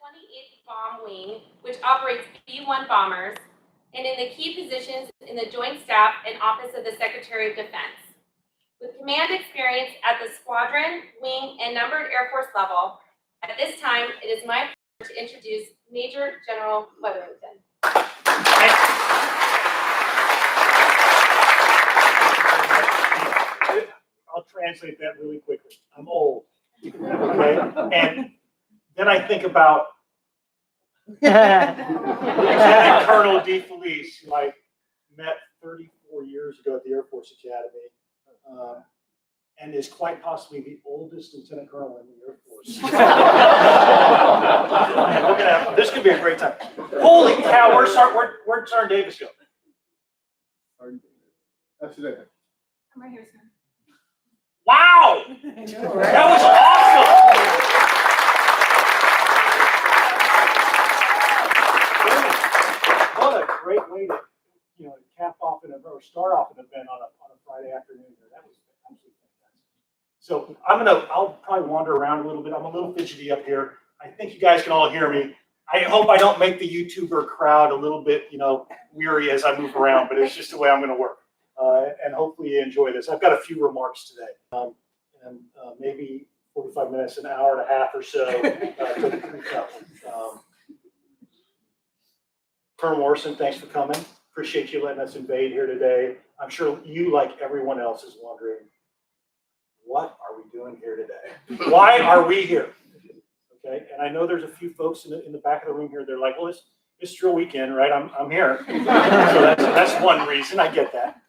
28th Bomb Wing, which operates B-1 bombers, and in the key positions in the Joint Staff and Office of the Secretary of Defense. With command experience at the squadron, wing, and numbered Air Force level, at this time, it is my pleasure to introduce Major General Weatherington. I'll translate that really quickly. I'm old, okay? And then I think about Lieutenant Colonel DeFelice, who I met 34 years ago at the Air Force Academy, and is quite possibly the oldest lieutenant colonel in the Air Force. This could be a great time. Holy cow, where'd Sergeant Davis go? That's today. I'm right here, sir. Wow! That was awesome! What a great way to, cap off or start off an event on a Friday afternoon here. That was absolutely fantastic. So I'll probably wander around a little bit. I'm a little fidgety up here. I think you guys can all hear me. I hope I don't make the YouTuber crowd a little bit, weary as I move around, but it's just the way I'm going to work. And hopefully you enjoy this. I've got a few remarks today, and maybe 45 minutes, an hour and a half or so to Colonel Morrison, thanks for coming. Appreciate you letting us invade here today. I'm sure you, like everyone else, is wondering, what are we doing here today? Why are we here? Okay, and I know there's a few folks in the back of the room here. They're like, well, it's drill weekend, right? I'm here. So that's one reason. I get that.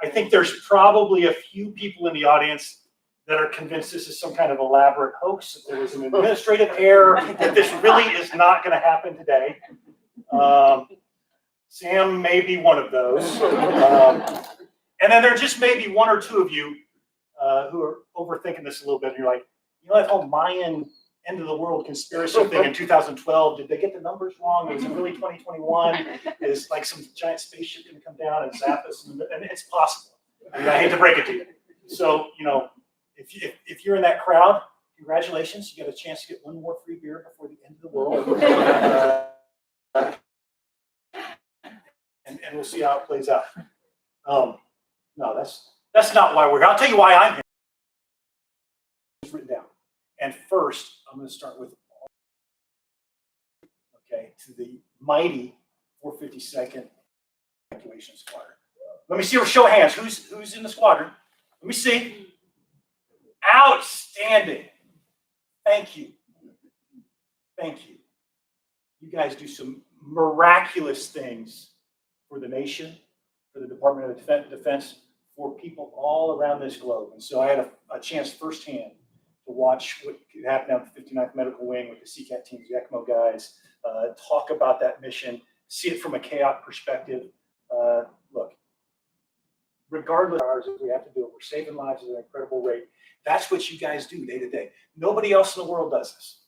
I think there's probably a few people in the audience that are convinced this is some kind of elaborate hoax, that there was an administrative error, that this really is not going to happen today. Sam may be one of those. And then there just may be one or two of you who are overthinking this a little bit, and you're like, that whole Mayan end of the world conspiracy thing in 2012, did they get the numbers wrong? Was it really 2021? Is like some giant spaceship going to come down and zap us? And it's possible. I hate to break it to you. So, if you're in that crowd, congratulations. You got a chance to get one more free beer before the end of the world. And we'll see how it plays out. No, that's not why we're here. I'll tell you why I'm here. It's written down. And first, I'm going to start with, to the mighty 452nd Evacuation Squadron. Let me see a show of hands. Who's in the squadron? Let me see. Outstanding. Thank you. Thank you. You guys do some miraculous things for the nation, for the Department of Defense, for people all around this globe. And so I had a chance firsthand to watch what happened out at the 59th Medical Wing with the CCAT teams, the ECMO guys, talk about that mission, see it from a chaotic perspective. Look, regardless of ours, if we have to do it, we're saving lives at an incredible rate. That's what you guys do day to day. Nobody else in the world does this.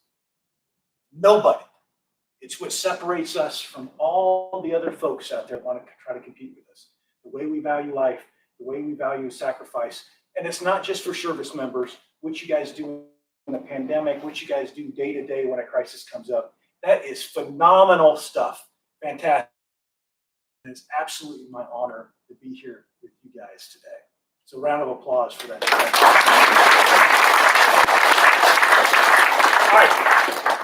Nobody. It's what separates us from all the other folks out there who want to try to compete with us. The way we value life, the way we value sacrifice. And it's not just for service members, what you guys do in the pandemic, what you guys do day to day when a crisis comes up. That is phenomenal stuff. Fantastic. And it's absolutely my honor to be here with you guys today. So a round of applause for that.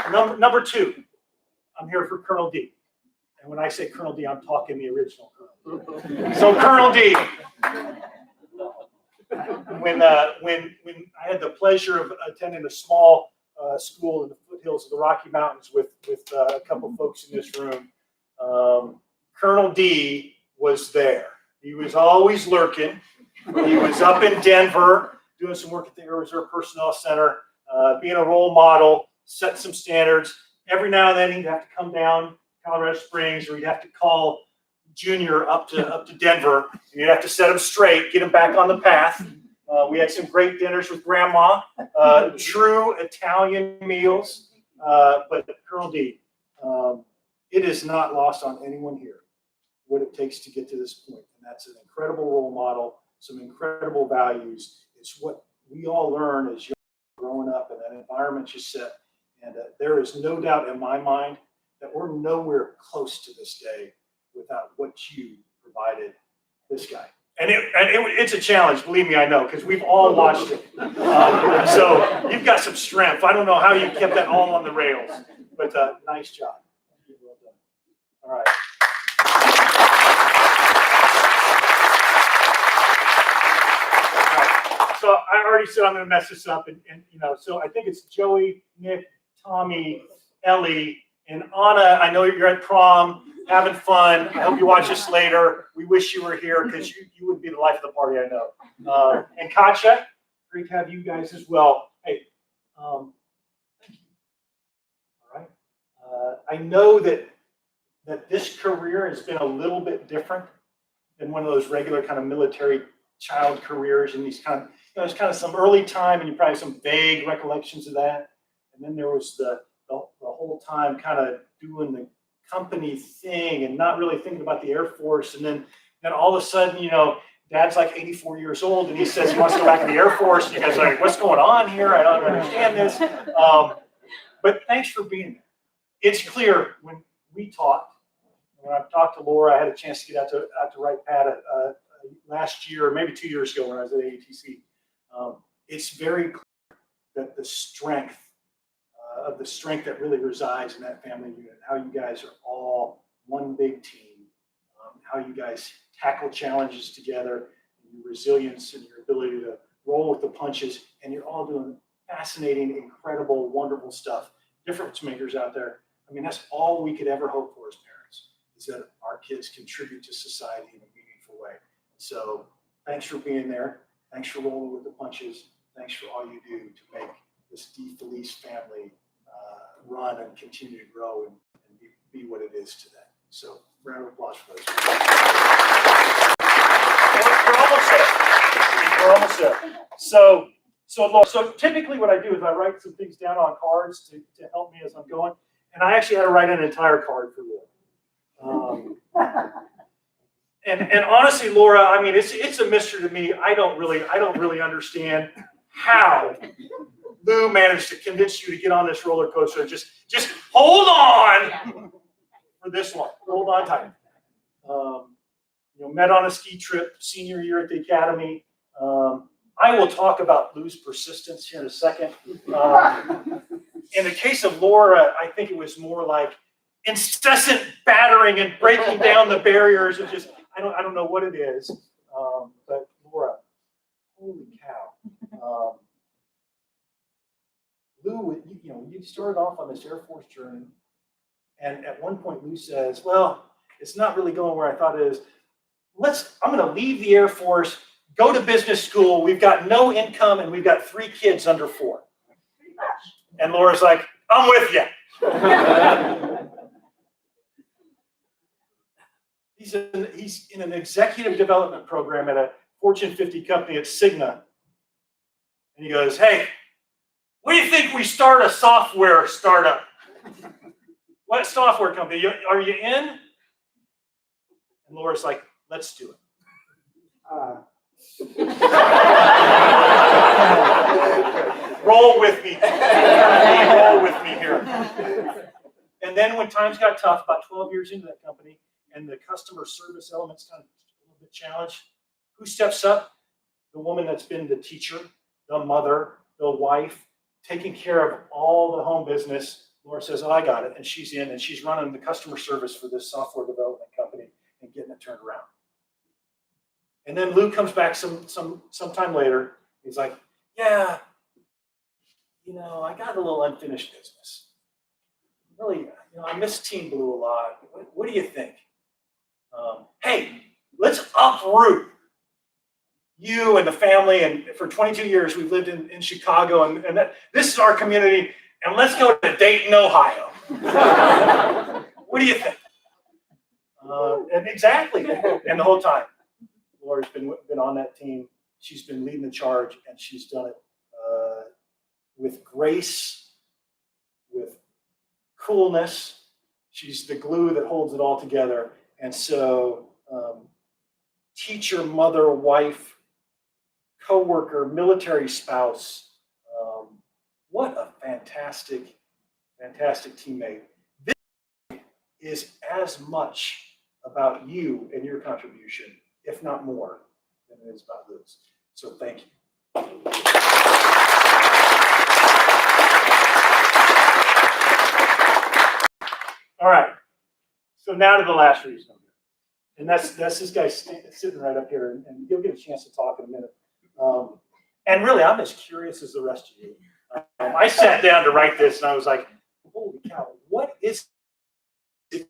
All right, number two. I'm here for Colonel D. And when I say Colonel D, I'm talking the original Colonel. So Colonel D. When I had the pleasure of attending a small school in the foothills of the Rocky Mountains with a couple of folks in this room, Colonel D was there. He was always lurking. He was up in Denver doing some work at the Air Reserve Personnel Center, being a role model, setting some standards. Every now and then he'd have to come down to Colorado Springs, or he'd have to call Junior up to Denver, and you'd have to set him straight, get him back on the path. We had some great dinners with Grandma, true Italian meals. But Colonel D, it is not lost on anyone here what it takes to get to this point. And that's an incredible role model, some incredible values. It's what we all learn as you're growing up, and that environment you set. And there is no doubt in my mind that we're nowhere close to this day without what you provided this guy. And it's a challenge, believe me, I know, because we've all watched it. So you've got some strength. I don't know how you kept that all on the rails, but nice job. Well done. All right. So I already said I'm going to mess this up, and so I think it's Joey, Nick, Tommy, Ellie, and Anna. I know you're at prom, having fun. I hope you watch this later. We wish you were here because you would be the life of the party, I know. And Katja, great to have you guys as well. Hey, thank you. All right. I know that this career has been a little bit different than one of those regular kind of military child careers, and these kind of, there's kind of some early time, and you probably have some vague recollections of that. And then there was the whole time kind of doing the company thing and not really thinking about the Air Force. And then all of a sudden, Dad's like 84 years old, and he says he wants to go back to the Air Force. And you guys are like, what's going on here? I don't understand this. But thanks for being there. It's clear when we talked, when I talked to Laura, I had a chance to get out to write Pat last year, or maybe 2 years ago when I was at AATC. It's very clear that the strength that really resides in that family unit, how you guys are all one big team, how you guys tackle challenges together, and your resilience and your ability to roll with the punches, and you're all doing fascinating, incredible, wonderful stuff. Difference makers out there. I mean, that's all we could ever hope for as parents, is that our kids contribute to society in a meaningful way. So thanks for being there. Thanks for rolling with the punches. Thanks for all you do to make this DeFelice family run and continue to grow and be what it is today. So round of applause for those. We're almost there. So typically what I do is I write some things down on cards to help me as I'm going. And I actually had to write an entire card for Laura. And honestly, Laura, I mean, it's a mystery to me. I don't really understand how Lou managed to convince you to get on this roller coaster. Just hold on for this long. Hold on tight. Met on a ski trip senior year at the academy. I will talk about Lou's persistence here in a second. In the case of Laura, I think it was more like incessant battering and breaking down the barriers of just, I don't know what it is. But Laura, holy cow. Lou, you started off on this Air Force journey, and at one point Lou says, well, it's not really going where I thought it is. I'm going to leave the Air Force, go to business school. We've got no income, and we've got 3 kids under 4. And Laura's like, I'm with you. He's in an executive development program at a Fortune 50 company at Cigna. And he goes, hey, what do you think we start a software startup? What software company? Are you in? And Laura's like, let's do it. Roll with me. Roll with me here. And then when times got tough, about 12 years into that company, and the customer service element's kind of a little bit challenged, who steps up? The woman that's been the teacher, the mother, the wife, taking care of all the home business. Laura says, oh, I got it. And she's in, and she's running the customer service for this software development company and getting it turned around. And then Lou comes back sometime later. He's like, yeah, I got a little unfinished business. Really, I miss Team Blue a lot. What do you think? Hey, let's uproot you and the family. And for 22 years, we've lived in Chicago, and this is our community. And let's go to Dayton, Ohio. What do you think? And exactly. And the whole time, Laura's been on that team. She's been leading the charge, and she's done it with grace, with coolness. She's the glue that holds it all together. And so, teacher, mother, wife, coworker, military spouse, what a fantastic fantastic teammate. This is as much about you and your contribution, if not more, than it is about Lou's. So thank you. All right. So now to the last reason I'm here. And that's this guy sitting right up here, and you'll get a chance to talk in a minute. And really, I'm as curious as the rest of you. I sat down to write this, and I was like, holy cow, what is it?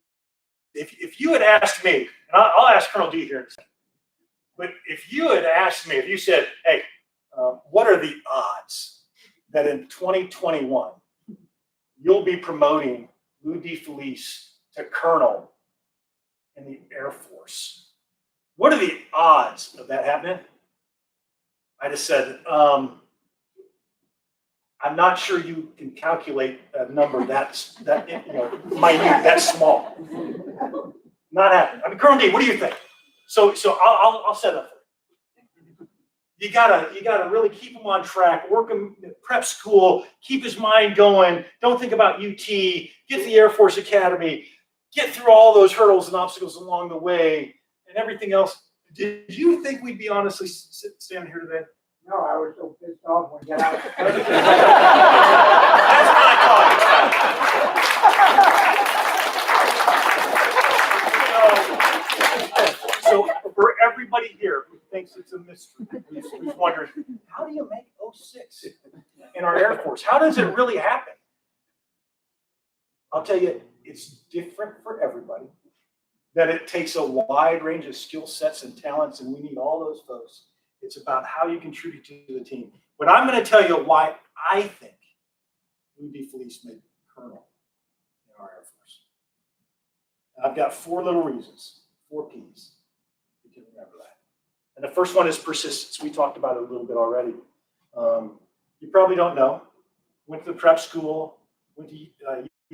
If you had asked me, and I'll ask Colonel D here in a second, but if you had asked me, if you said, hey, what are the odds that in 2021 you'll be promoting Lou DeFelice to colonel in the Air Force? What are the odds of that happening? I just said, I'm not sure you can calculate a number minute, that small. Not happening. I mean, Colonel D, what do you think? So I'll set up for you. You gotta really keep him on track, work him at prep school, keep his mind going. Don't think about UT, get to the Air Force Academy, get through all those hurdles and obstacles along the way, and everything else. Did you think we'd be honestly standing here today? No, I was so pissed off when I got out. That's what I thought. So for everybody here who thinks it's a mystery, who's wondering, how do you make 06 in our Air Force? How does it really happen? I'll tell you, it's different for everybody. That it takes a wide range of skill sets and talents, and we need all those folks. It's about how you contribute to the team. But I'm going to tell you why I think Lou DeFelice made colonel in our Air Force. And I've got 4 little reasons, 4 P's. You can remember that. And the first one is persistence. We talked about it a little bit already. You probably don't know. Went to the prep school, went to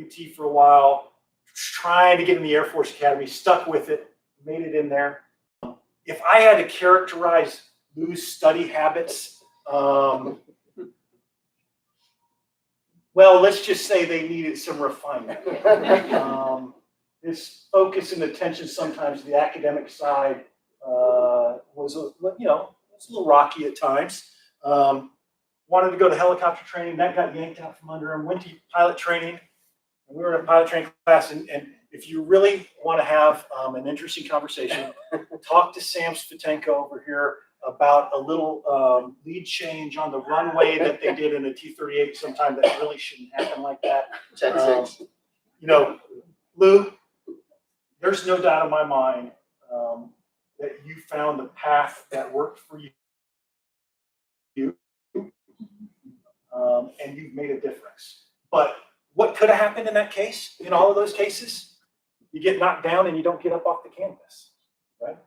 UT for a while, trying to get in the Air Force Academy, stuck with it, made it in there. If I had to characterize Lou's study habits, well, let's just say they needed some refinement. His focus and attention sometimes to the academic side was a little rocky at times. Wanted to go to helicopter training, that got yanked out from under him. Went to pilot training. And we were in a pilot training class, and if you really want to have an interesting conversation, talk to Sam Svitenko over here about a little lead change on the runway that they did in a T-38 sometime that really shouldn't happen like that. Lou, there's no doubt in my mind that you found the path that worked for you, and you've made a difference. But what could have happened in that case, in all of those cases? You get knocked down and you don't get up off the canvas, right?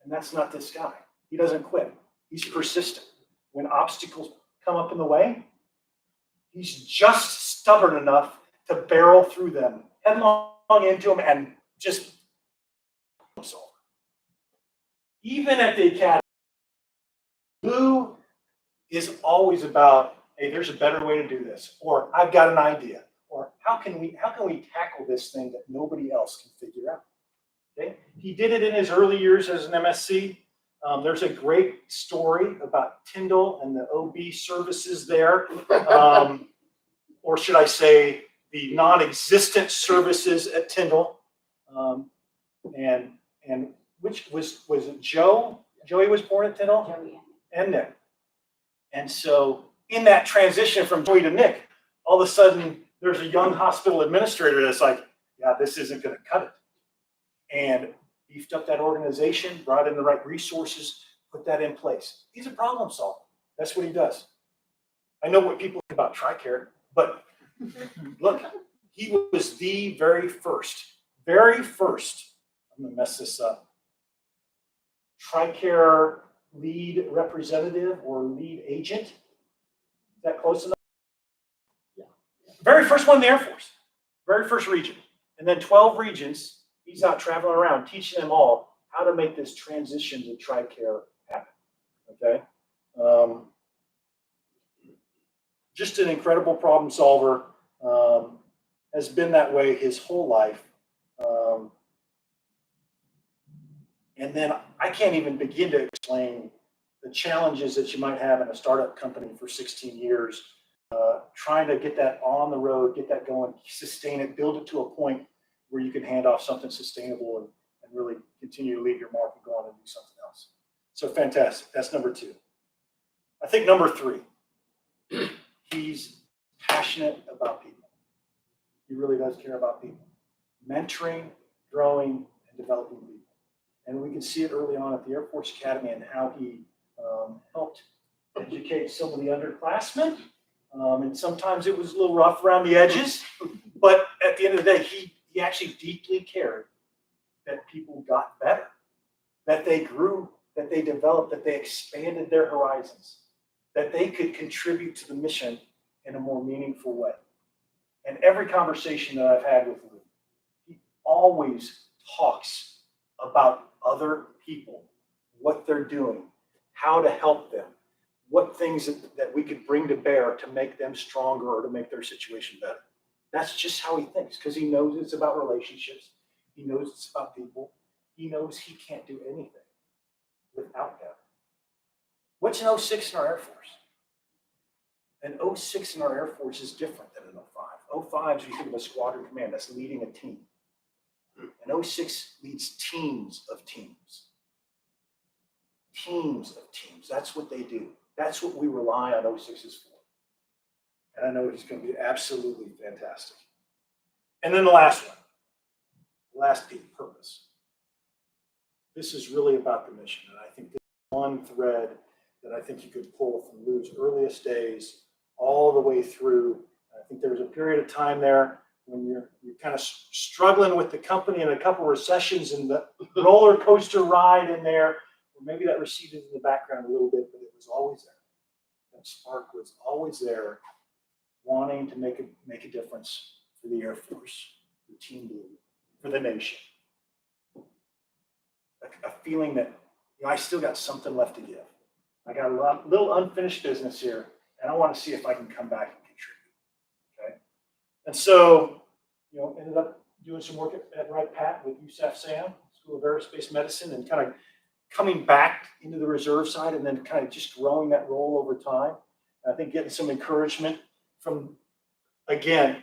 And that's not this guy. He doesn't quit. He's persistent. When obstacles come up in the way, he's just stubborn enough to barrel through them, headlong into them, and just solve. Even at the academy, Lou is always about, hey, there's a better way to do this, or I've got an idea. Or how can we tackle this thing that nobody else can figure out? Okay, he did it in his early years as an MSC. There's a great story about Tyndall and the OB services there, or should I say, the non-existent services at Tyndall, and which was it Joe? Joey was born at Tyndall, Joey. And Nick, and so in that transition from Joey to Nick, all of a sudden, there's a young hospital administrator that's like, yeah, this isn't going to cut it. And beefed up that organization, brought in the right resources, put that in place. He's a problem solver. That's what he does. I know what people think about TRICARE, but look, he was the very first, I'm going to mess this up, TRICARE lead representative or lead agent. Is that close enough? Very first one in the Air Force, very first region. And then 12 regions, he's out traveling around teaching them all how to make this transition to TRICARE happen, okay? Just an incredible problem solver. has been that way his whole life. And then I can't even begin to explain the challenges that you might have in a startup company for 16 years, trying to get that on the road, get that going, sustain it, build it to a point where you can hand off something sustainable and really continue to leave your mark and go on and do something else. So fantastic. That's number 2. I think number 3, he's passionate about people. He really does care about people. Mentoring, growing, and developing people. And we can see it early on at the Air Force Academy and how he helped educate some of the underclassmen. And sometimes it was a little rough around the edges, but at the end of the day, he actually deeply cared that people got better, that they grew, that they developed, that they expanded their horizons, that they could contribute to the mission in a more meaningful way. And every conversation that I've had with him, he always talks about other people, what they're doing, how to help them, what things that we could bring to bear to make them stronger or to make their situation better. That's just how he thinks, because he knows it's about relationships. He knows it's about people. He knows he can't do anything without them. What's an 06 in our Air Force? An 06 in our Air Force is different than an 05. 05 is you think of a squadron command, that's leading a team. An 06 leads teams of teams. Teams of teams, that's what they do. That's what we rely on 06s for. And I know he's going to be absolutely fantastic. And then the last one, the last piece, purpose. This is really about the mission. And I think this is one thread that I think you could pull from Lou's earliest days all the way through. I think there was a period of time there when you're kind of struggling with the company and a couple of recessions and the roller coaster ride in there, or maybe that receded in the background a little bit, but it was always there. That spark was always there, wanting to make a difference for the Air Force, for Team Blue, for the nation. A feeling that, I still got something left to give. I got a little unfinished business here, and I want to see if I can come back and contribute. Okay, and so ended up doing some work at Wright Pat with USAF SAM, School of Aerospace Medicine, and kind of coming back into the reserve side, and then kind of just growing that role over time. And I think getting some encouragement from, again,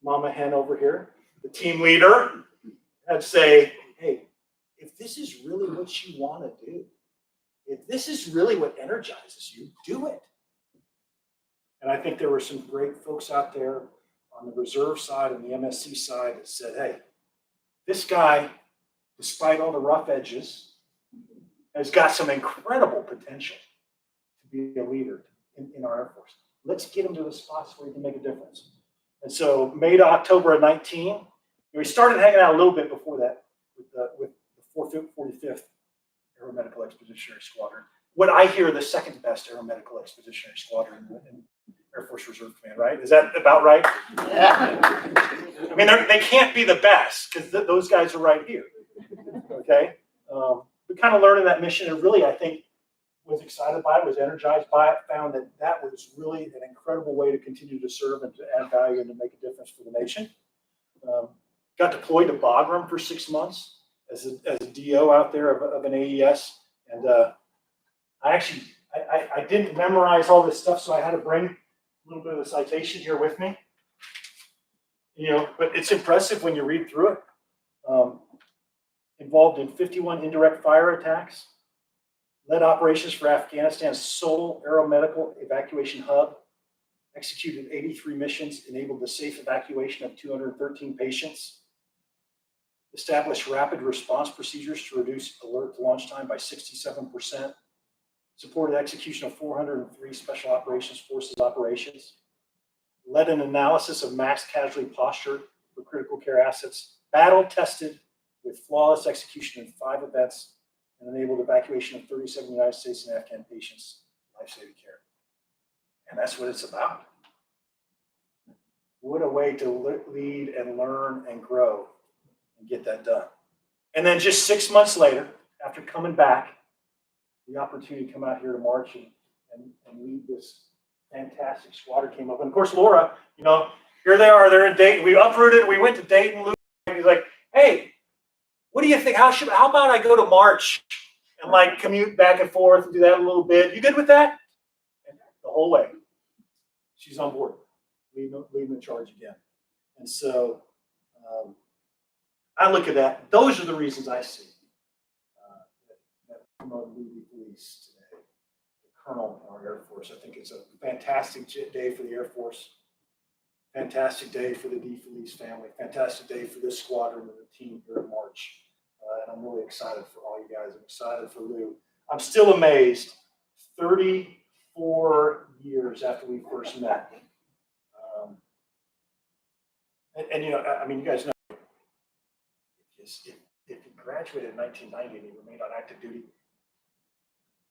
Mama Hen over here, the team leader, I'd say, hey, if this is really what you want to do, if this is really what energizes you, do it. And I think there were some great folks out there on the reserve side and the MSC side that said, hey, this guy, despite all the rough edges, has got some incredible potential to be a leader in our Air Force. Let's get him to the spots where he can make a difference. And so May to October of 19, we started hanging out a little bit before that with the 45th Aeromedical Expeditionary Squadron. What I hear the second best Aeromedical Expeditionary Squadron in Air Force Reserve Command, right? Is that about right? Yeah. I mean, they can't be the best because those guys are right here. Okay? But kind of learning that mission, and really, I think, was excited by it, was energized by it, found that was really an incredible way to continue to serve and to add value and to make a difference for the nation. Got deployed to Bagram for 6 months as a DO out there of an AES. And I didn't memorize all this stuff, so I had to bring a little bit of the citation here with me. But it's impressive when you read through it. Involved in 51 indirect fire attacks, led operations for Afghanistan's sole aeromedical evacuation hub, executed 83 missions, enabled the safe evacuation of 213 patients, established rapid response procedures to reduce alert to launch time by 67%, supported execution of 403 Special Operations Forces operations, led an analysis of mass casualty posture for critical care assets, battle-tested with flawless execution in 5 events, and enabled evacuation of 37 United States and Afghan patients life-saving care. And that's what it's about. What a way to lead and learn and grow and get that done. And then just 6 months later, after coming back, the opportunity to come out here to March and lead this fantastic squadron came up. And of course, Laura, Here they are. They're in Dayton. We uprooted. We went to Dayton. And he's like, "Hey, what do you think? How about I go to March and like commute back and forth and do that a little bit? You good with that?" And the whole way, she's on board, leading the charge again. And so I look at that. Those are the reasons I see that promote Louis Police today, the colonel in our Air Force. I think it's a fantastic day for the Air Force. Fantastic day for the DeFelice family. Fantastic day for this squadron and the team here in March. And I'm really excited for all you guys. I'm excited for Lou. I'm still amazed, 34 years after we first met. And you know, I mean, you guys know, if he graduated in 1990 and he remained on active duty,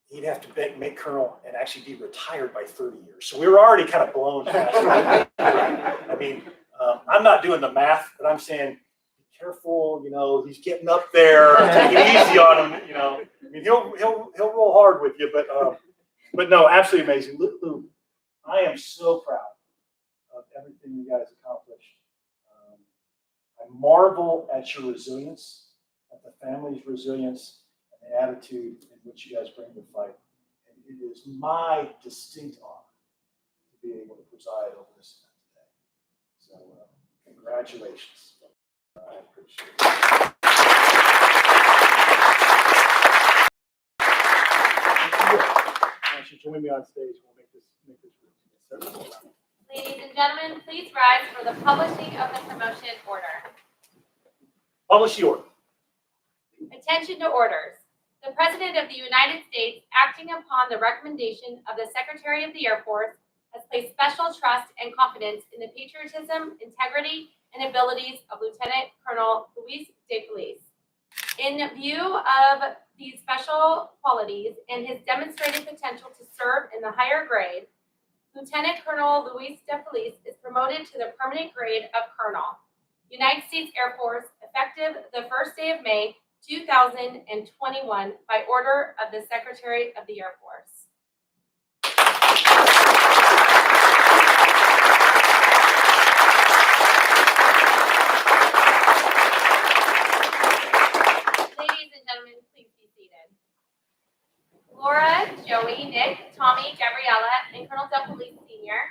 he'd have to make colonel and actually be retired by 30 years. So we were already kind of blown past that. I mean, I'm not doing the math, but I'm saying, be careful, you know, he's getting up there, take it easy on him, you know. I mean, he'll roll hard with you, but no, absolutely amazing. Lou, I am so proud of everything you guys accomplished. I marvel at your resilience, at the family's resilience, and the attitude in which you guys bring to the fight. And it is my distinct honor to be able to preside over this event today. So, congratulations. I appreciate it. Why don't you join me on stage? We'll make this room. Ladies and gentlemen, please rise for the publishing of the promotion order. Publish the order. Attention to orders. The President of the United States, acting upon the recommendation of the Secretary of the Air Force, has placed special trust and confidence in the patriotism, integrity, and abilities of Lieutenant Colonel Luis DeFelice. In view of these special qualities and his demonstrated potential to serve in the higher grade, Lieutenant Colonel Luis DeFelice is promoted to the permanent grade of Colonel, United States Air Force, effective the first day of May, 2021, by order of the Secretary of the Air Force. Ladies and gentlemen, please be seated. Laura, Joey, Nick, Tommy, Gabriella, and Colonel DeFelice Sr.,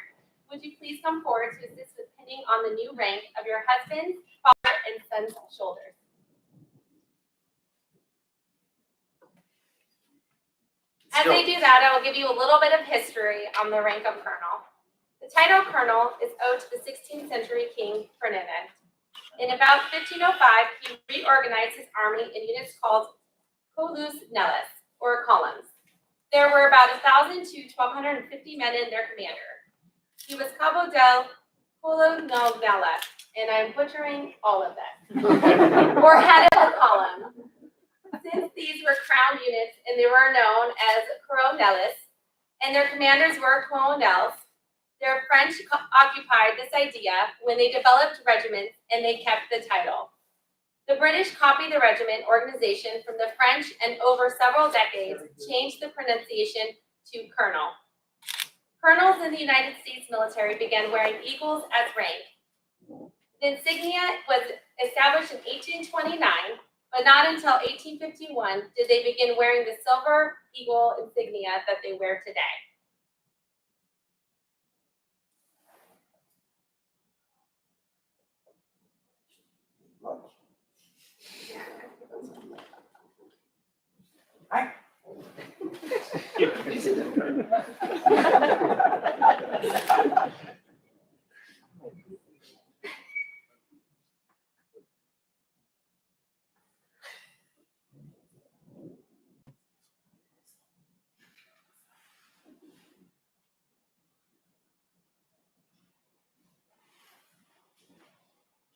would you please come forward to assist with pinning on the new rank of your husband's, father, and son's shoulders. As they do that, I will give you a little bit of history on the rank of colonel. The title colonel is owed to the 16th century King Ferdinand. In about 1505, he reorganized his army in units called colus Nellis, or columns. There were about 1,000 to 1,250 men in their commander. He was Cabo del Colonella, and I'm butchering all of them, or head of the column. Since these were crowned units and they were known as coronels, and their commanders were colonels, their French occupied this idea when they developed regiments and they kept the title. The British copied the regiment organization from the French and over several decades changed the pronunciation to colonel. Colonels in the United States military began wearing eagles as rank. The insignia was established in 1829, but not until 1851 did they begin wearing the silver eagle insignia that they wear today. Hi.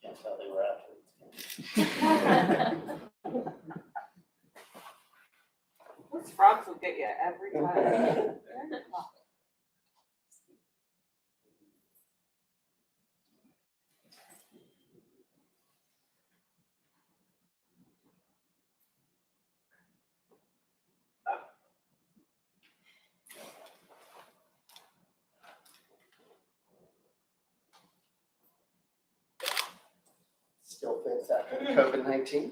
Can't tell they were athletes. Those frogs will get you every time. minutes after COVID-19.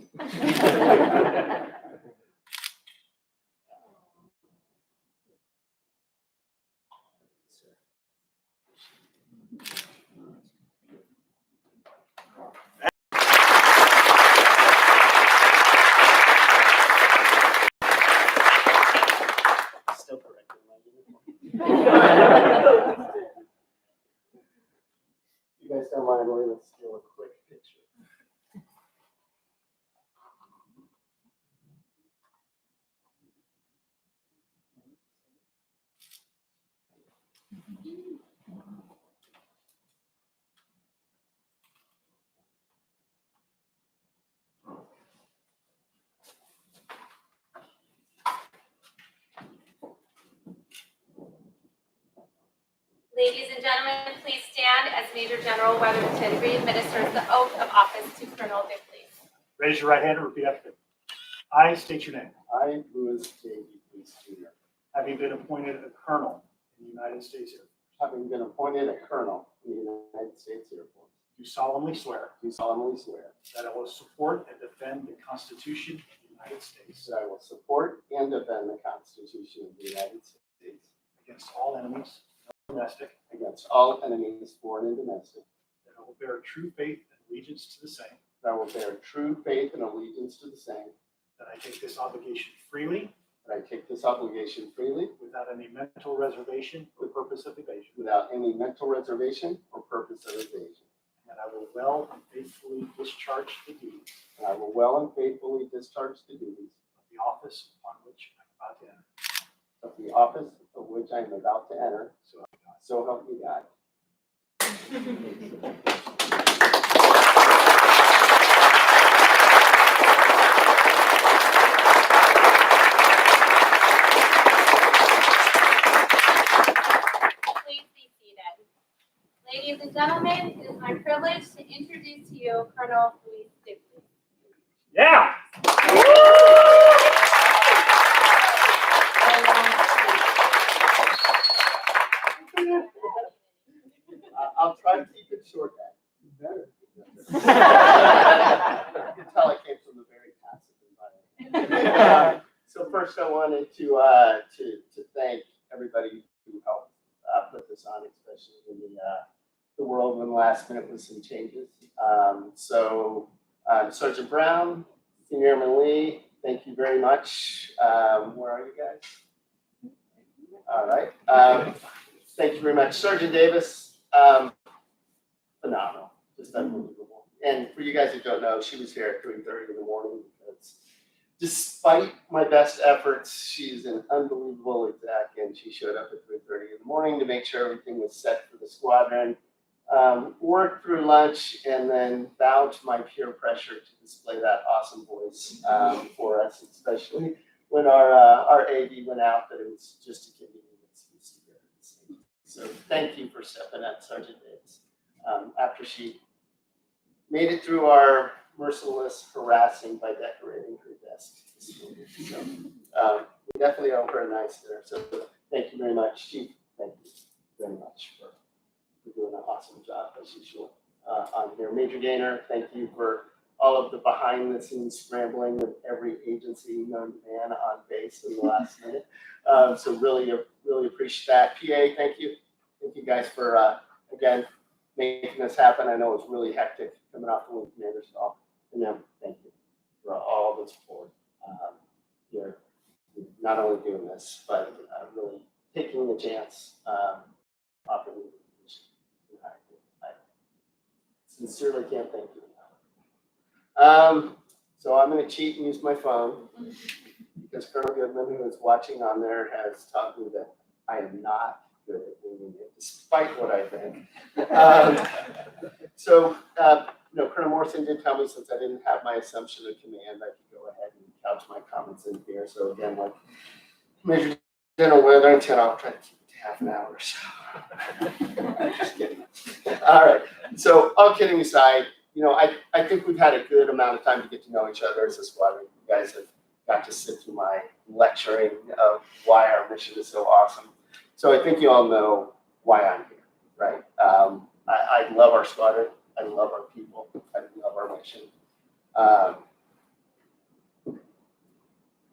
Still correcting my uniform. You guys don't mind, let's do a quick picture. Ladies and gentlemen, please stand as Major General Weatherton re-administers the oath of office to Colonel Bickley. Raise your right hand and repeat after me. I state your name. I, Louis J. Bickley, Jr., Having been appointed a colonel in the United States Air Force, having been appointed a colonel in the United States Air Force, do solemnly swear do solemnly swear that I will support and defend the Constitution of the United States that I will support and defend the Constitution of the United States against all enemies, domestic, against all enemies, foreign and domestic, that I will bear true faith and allegiance to the same, that I will bear true faith and allegiance to the same, that I take this obligation freely that I take this obligation freely without any mental reservation or purpose of evasion, without any mental reservation or purpose of evasion, and that I will well and faithfully discharge the duties and I will well and faithfully discharge the duties of the office upon which I am about to enter. of the office of which I am about to enter, So help me God. so help me God. Please be seated. Ladies and gentlemen, it is my privilege to introduce to you Colonel Louis Bickley. Yeah. I'll try to keep it short, Dad. Better. You can tell I came from a very passive environment. So first, I wanted to thank everybody who helped put this on, especially in the world when last minute was some changes. Sergeant Brown, Senior Airman Lee, thank you very much. Where are you guys? All right. Thank you very much, Sergeant Davis. Phenomenal, just unbelievable. And for you guys who don't know, she was here at 3:30 in the morning because despite my best efforts, she's an unbelievable exec, and she showed up at 3:30 in the morning to make sure everything was set for the squadron. Worked through lunch and then bowed to my peer pressure to display that awesome voice for us, especially when our AD went out, but it was just a convenience. So thank you for stepping up, Sergeant Davis. After she made it through our merciless harassing by decorating her desk. So, we definitely owe her a nice dinner. So thank you very much, Chief. Thank you very much for doing an awesome job as usual on here. Major Gaynor, thank you for all of the behind the scenes scrambling with every agency known to man on base in the last minute. So really appreciate that. PA, thank you. Thank you guys for, again, making this happen. I know it was really hectic coming off the Wing Commander's call. And then thank you for all the support. You're not only doing this, but really taking the chance, offering me the position. I sincerely can't thank you enough. So I'm going to cheat and use my phone because Colonel Goodman, who is watching on there, has taught me that I am not good at winging it, despite what I think. Colonel Morrison did tell me since I didn't have my assumption of command, I could go ahead and couch my comments in here. So again, like Major General Weatherington, I'll try to keep it to half an hour or so. Just kidding. All right. So all kidding aside, I think we've had a good amount of time to get to know each other as a squadron. You guys have got to sit through my lecturing of why our mission is so awesome. So I think you all know why I'm here, right? I love our squadron. I love our people. I love our mission. Um,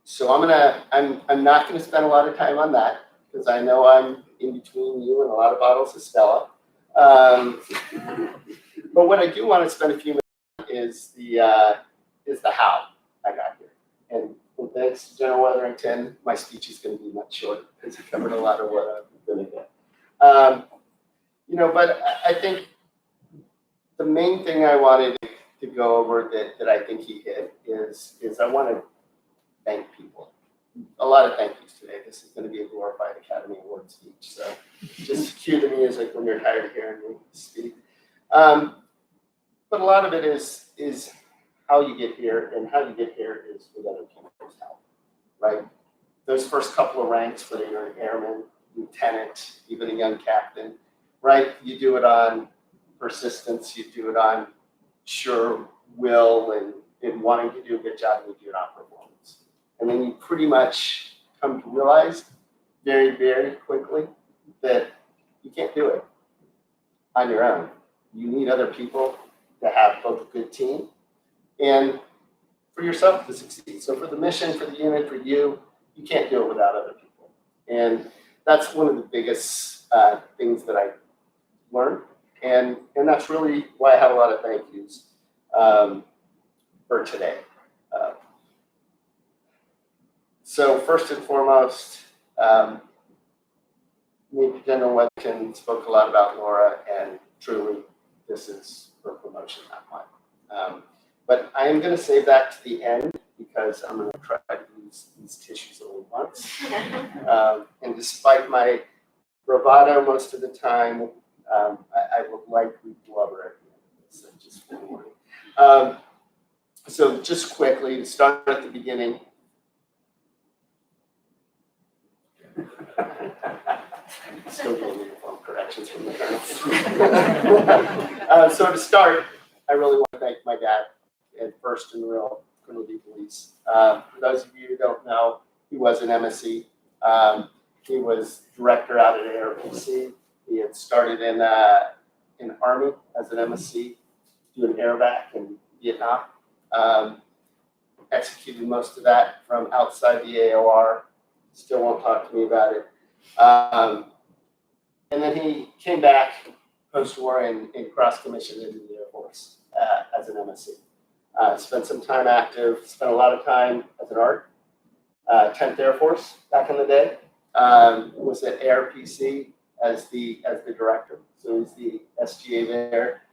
so I'm not gonna spend a lot of time on that, because I know I'm in between you and a lot of bottles of Stella. But what I do want to spend a few minutes on is the how I got here. And thanks to General Weatherington, my speech is going to be much shorter because he covered a lot of what I'm going to get. But I think the main thing I wanted to go over that I think he hit is I want to thank people. A lot of thank yous today. This is going to be a glorified Academy Award speech. So just cue the music when you're tired of hearing me speak. But a lot of it is how you get here, and how you get here is with other people's help, right? Those first couple of ranks, whether you're an airman, lieutenant, even a young captain, right? You do it on persistence, you do it on sure will and wanting to do a good job, and you do it on performance. And then you pretty much come to realize very, very quickly that you can't do it on your own. You need other people to have both a good team and for yourself to succeed. So for the mission, for the unit, for you, you can't do it without other people. And that's one of the biggest things that I learned. And that's really why I have a lot of thank yous for today. So first and foremost, me, General Weatherington, spoke a lot about Laura, and truly, this is her promotion, not mine. But I am going to save that to the end because I'm going to try to use these tissues only once. And despite my bravado most of the time, I will likely blubber at the end of this. I just feel warning. So just quickly, to start at the beginning. Still getting uniform corrections from the colonel. So to start, I really want to thank my dad, and first in the real criminal police. For those of you who don't know, he was an MSC. He was director out at ARB. He had started in Army as an MSC, doing airback in Vietnam. Executed most of that from outside the AOR. Still won't talk to me about it. And then he came back post-war and cross-commissioned into the Air Force as an MSC. Spent some time active, spent a lot of time as an ART, 10th Air Force back in the day. Was at ARPC as the director, so he's the SGA there.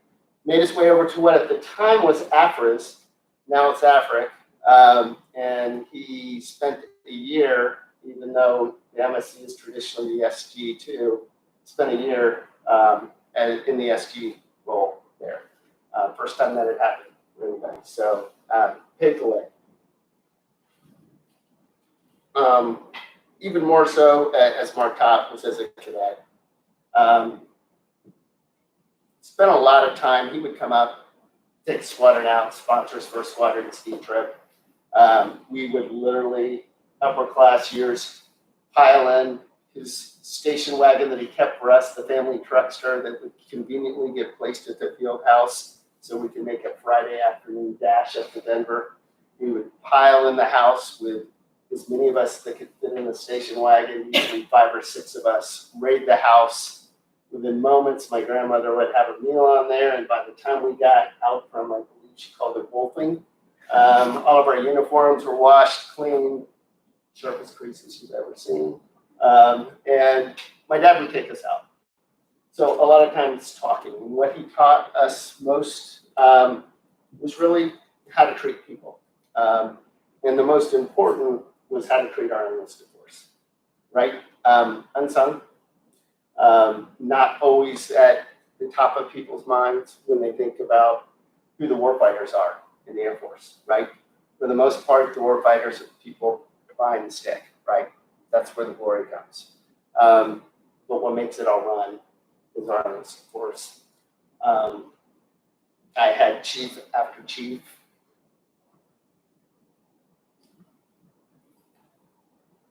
Made his way over to what at the time was AFRIS, now it's AFRIC, and he spent a year, even though the MSC is traditionally the SG2, spent a year in the SG role there. First time that had happened, really nice. So paved the way. Even more so as Marcotte was as a cadet. Spent a lot of time, he would come up, take squadron out, sponsor his first squadron ski trip. We would literally, upper class years, pile in his station wagon that he kept for us, the family truckster that would conveniently get placed at the field house so we could make a Friday afternoon dash up to Denver. We would pile in the house with as many of us that could fit in the station wagon, usually 5 or 6 of us, raid the house. Within moments, my grandmother would have a meal on there, and by the time we got out from, I believe she called it wolfing, all of our uniforms were washed, clean, sharpest creases you've ever seen. And my dad would take us out. So a lot of times talking. And what he taught us most was really how to treat people. And the most important was how to treat our enlisted force, right? Unsung, not always at the top of people's minds when they think about who the warfighters are in the Air Force, right? For the most part, the warfighters are people behind the stick, right? That's where the glory comes. But what makes it all run is our enlisted force. I had chief after chief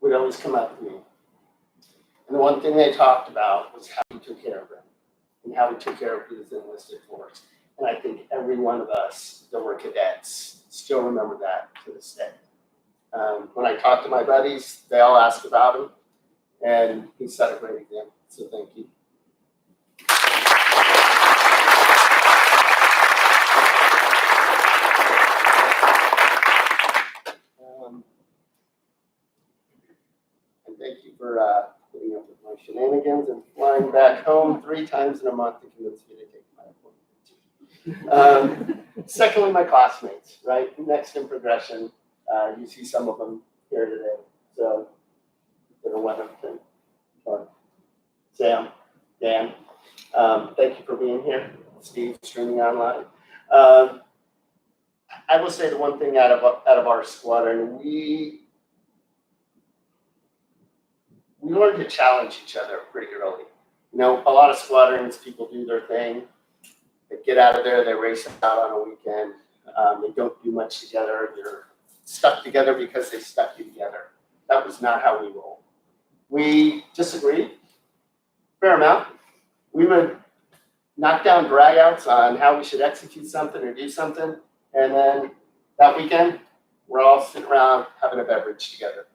would always come up to me. And the one thing they talked about was how we took care of them and how we took care of his enlisted force. And I think every one of us that were cadets still remember that to this day. When I talk to my buddies, they all ask about him, and he set a great example. So thank you. And thank you for putting up with my shenanigans and flying back home 3 times in a month to convince me to take my appointment. Secondly, my classmates, right? Next in progression. You see some of them here today. So, Weatherton, Sam, Dan, thank you for being here. Steve, streaming online. I will say the one thing out of our squadron, we learned to challenge each other pretty early. You know, a lot of squadrons, people do their thing. They get out of there, they race out on a weekend. They don't do much together. They're stuck together because they stuck you together. That was not how we roll. We disagreed, fair amount. We would knock down dragouts on how we should execute something or do something. And then that weekend, we're all sitting around having a beverage together.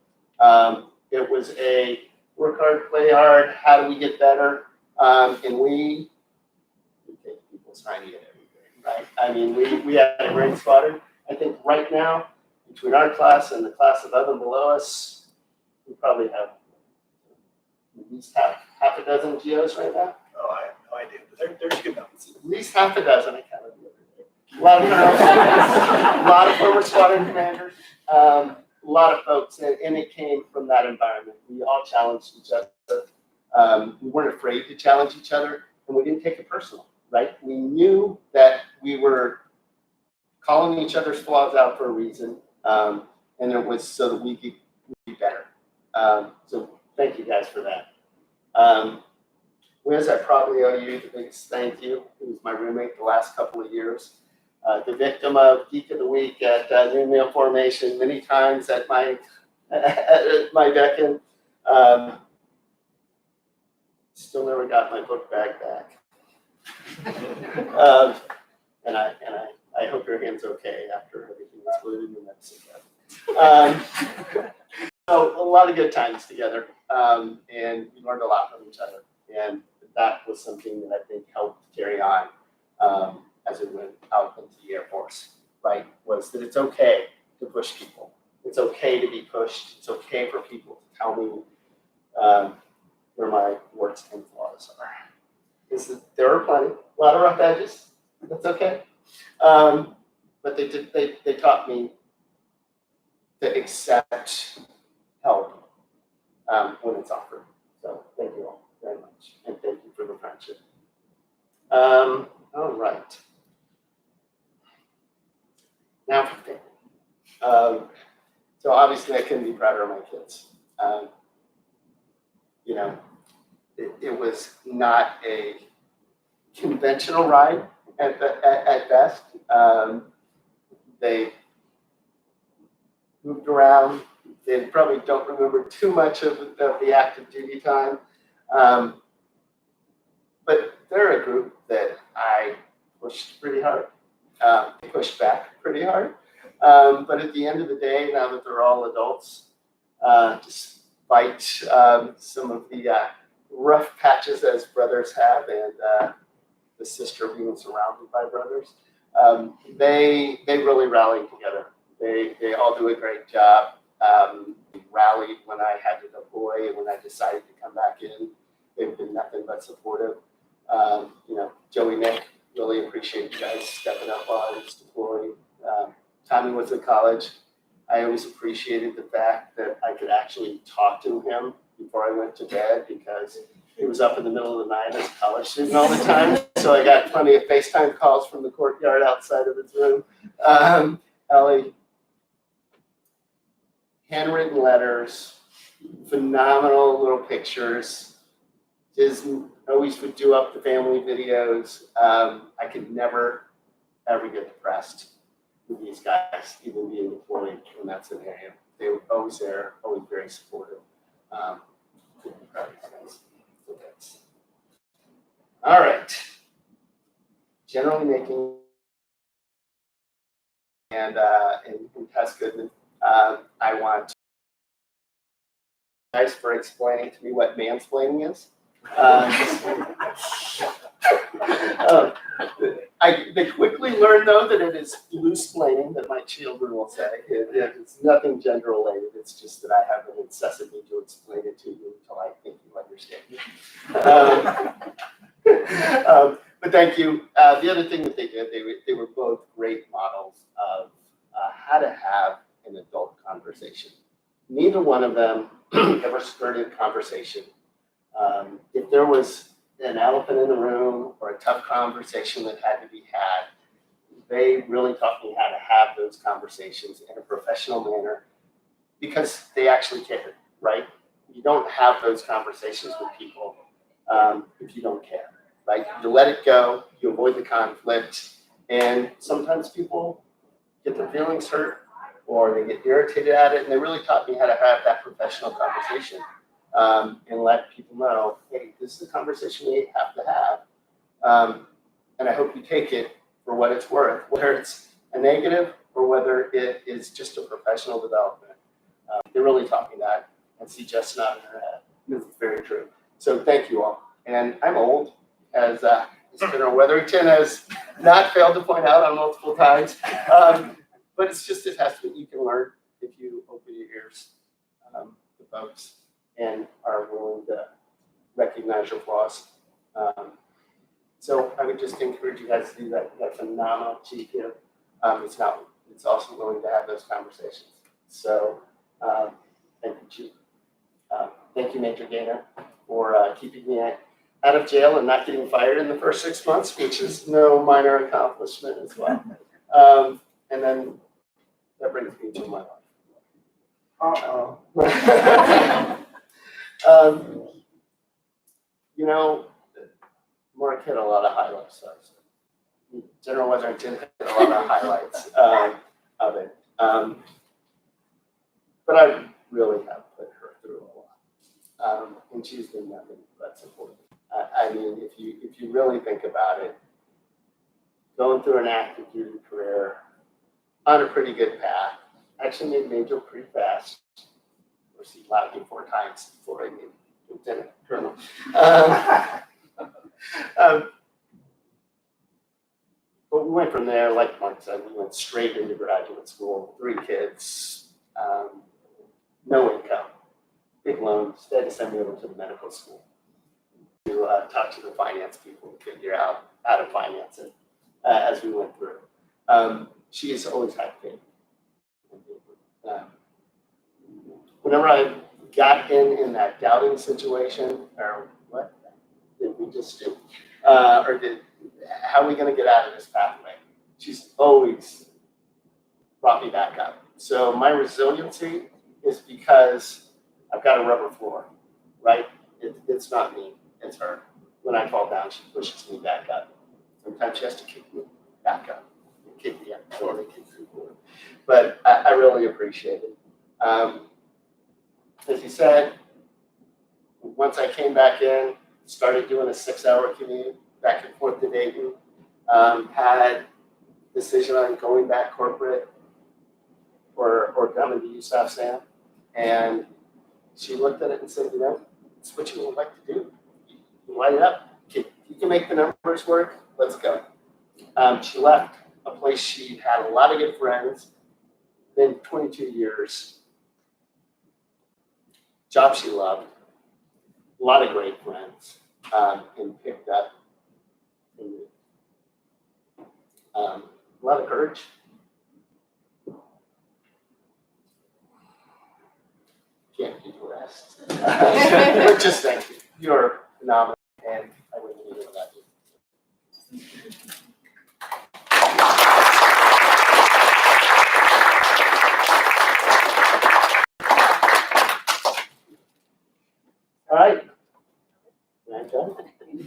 It was a work hard, play hard, how do we get better? And we take people's time to get everything, right? I mean, we had a great squadron. I think right now, between our class and the class above and below us, we probably have at least half a dozen GOs right now. Oh, I have no idea, but there's good numbers. At least half a dozen, I counted the other day. A lot of colonels, a lot of former squadron commanders, a lot of folks, and it came from that environment. We all challenged each other. We weren't afraid to challenge each other, and we didn't take it personal, right? We knew that we were calling each other's flaws out for a reason, and it was so that we could be better. So thank you guys for that. Wiz, I probably owe you the biggest thank you. He was my roommate the last couple of years. The victim of Geek of the Week at New Meal Formation many times at my beckon. Still never got my book bag back. And I hope your hand's okay after everything was glued in New Mexico. So a lot of good times together, and we learned a lot from each other. And that was something that I think helped carry on as we went out into the Air Force, right? Was that it's okay to push people. It's okay to be pushed. It's okay for people to tell me where my warts and flaws are. There are plenty, a lot of rough edges. That's okay. But they taught me to accept help when it's offered. So thank you all very much, and thank you for the friendship. All right. Now for family. So obviously I couldn't be prouder of my kids. You know, it was not a conventional ride at best. They moved around. They probably don't remember too much of the active duty time. But they're a group that I pushed pretty hard. They pushed back pretty hard. But at the end of the day, now that they're all adults, despite some of the rough patches as brothers have, and the sister being surrounded by brothers, they really rallied together. They all do a great job. We rallied when I had to deploy, and when I decided to come back in, they've been nothing but supportive. You know, Joey, Nick, really appreciate you guys stepping up while I was deploying. Tommy was in college. I always appreciated the fact that I could actually talk to him before I went to bed, because he was up in the middle of the night as a college student all the time. So I got plenty of FaceTime calls from the courtyard outside of his room. Ellie, handwritten letters, phenomenal little pictures. His always would do up the family videos. I could never, ever get depressed with these guys, even being deployed in that scenario. They were always there, always very supportive. Couldn't be proud of these guys. So thanks. All right. Generally making and Tess Goodman. I want to guys for explaining to me what mansplaining is. They quickly learned, though, that it is loose-splaining, that my children will say. It's nothing gender-related. It's just that I have an incessant need to explain it to you until I think you understand. But thank you. The other thing that they did, they were both great models of how to have an adult conversation. Neither one of them ever skirted conversation. If there was an elephant in the room or a tough conversation that had to be had, they really taught me how to have those conversations in a professional manner because they actually cared, right? You don't have those conversations with people if you don't care, right? You let it go, you avoid the conflict, and sometimes people get their feelings hurt or they get irritated at it, and they really taught me how to have that professional conversation. And let people know, hey, this is a conversation we have to have. And I hope you take it for what it's worth, whether it's a negative or whether it is just a professional development. They really taught me that. And see Jess nodding her head. This is very true. So thank you all. And I'm old, as General Weatherington has not failed to point out on multiple times. But it's just a testament you can learn if you open your ears to folks and are willing to recognize your flaws. So I would just encourage you guys to do that phenomenal chief here. It's also willing to have those conversations. So thank you, Chief. Thank you, Major Gaynor, for keeping me out of jail and not getting fired in the first 6 months, which is no minor accomplishment as well. And then that brings me to my life. You know, Mark hit a lot of highlights. General Weatherington hit a lot of highlights of it. But I really have put her through a lot. And she's been nothing but supportive. I mean, if you really think about it, going through an active duty career on a pretty good path, actually made major pretty fast. Of course, he laughed me 4 times before I made lieutenant colonel. But we went from there, like Mark said, we went straight into graduate school, 3 kids, no income, big loans. They had to send me over to the medical school to talk to the finance people and figure out how to finance it as we went through. She has always had faith. Whenever I got in that doubting situation, or what did we just do? How are we going to get out of this pathway? She's always brought me back up. So my resiliency is because I've got a rubber floor, right? It's not me, it's her. When I fall down, she pushes me back up. Sometimes she has to kick me back up. Kick me up before they kick me forward. But I really appreciate it. As you said, once I came back in, started doing a 6-hour commute back and forth to Dayton, had decision on going back corporate or coming to USAF Sam, and she looked at it and said, you know, it's what you would like to do. You light it up. You can make the numbers work. Let's go. She left a place she had a lot of good friends, been 22 years, job she loved, a lot of great friends, and picked up a lot of courage. Can't do the rest. But just thank you. You're phenomenal, and I wouldn't be here without you. All right. Am I done?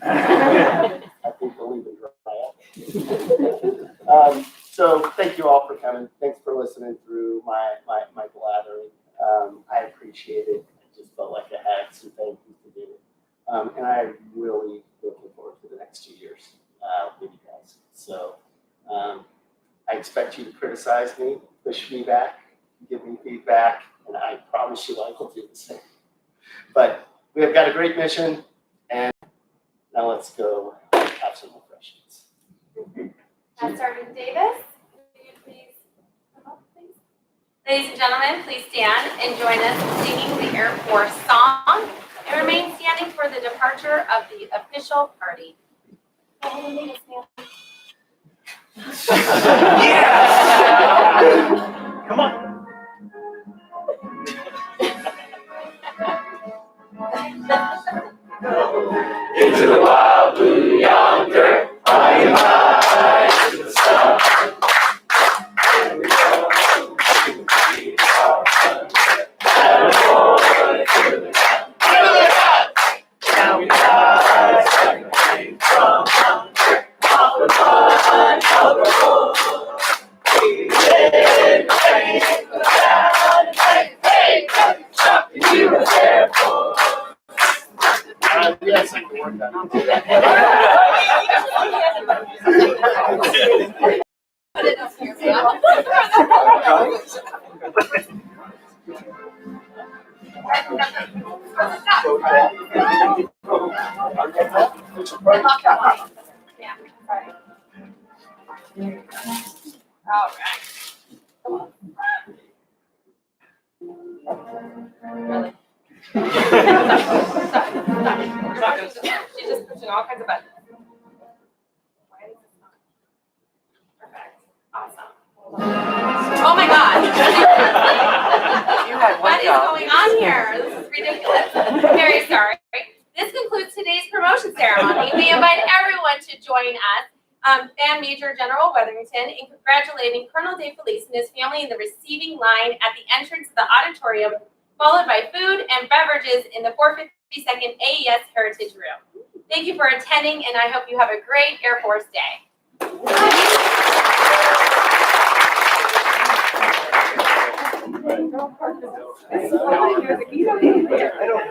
I think we'll leave it dry up. So thank you all for coming. Thanks for listening through my blathering. I appreciate it. I just felt like I had some thank yous to do. And I'm really looking forward to the next 2 years with you guys. So I expect you to criticize me, push me back, give me feedback, and I promise you I will do the same. But we have got a great mission, and now let's go have some refreshments. Sergeant Davis, will you please come up, please? Ladies and gentlemen, please stand and join us in singing the Air Force song and remain standing for the departure of the official party. Yeah! Come on. Into the wild blue yonder, flying high into the sun. And we go to the now we rise like a flame from hunger, off the fun of the road. We live pain for the down and hey, something you were there for. Yes, I can work that. Yeah, sorry. All right. Really? She's just pushing all kinds of buttons. Why is this not? Perfect. Awesome. Oh my God. You had one What is job. going on here? This is ridiculous. Very sorry. This concludes today's promotion ceremony. We invite everyone to join us, and Major General Weatherington, in congratulating Colonel De Felice and his family in the receiving line at the entrance of the auditorium, followed by food and beverages in the 452nd AES Heritage Room. Thank you for attending, and I hope you have a great Air Force Day. I don't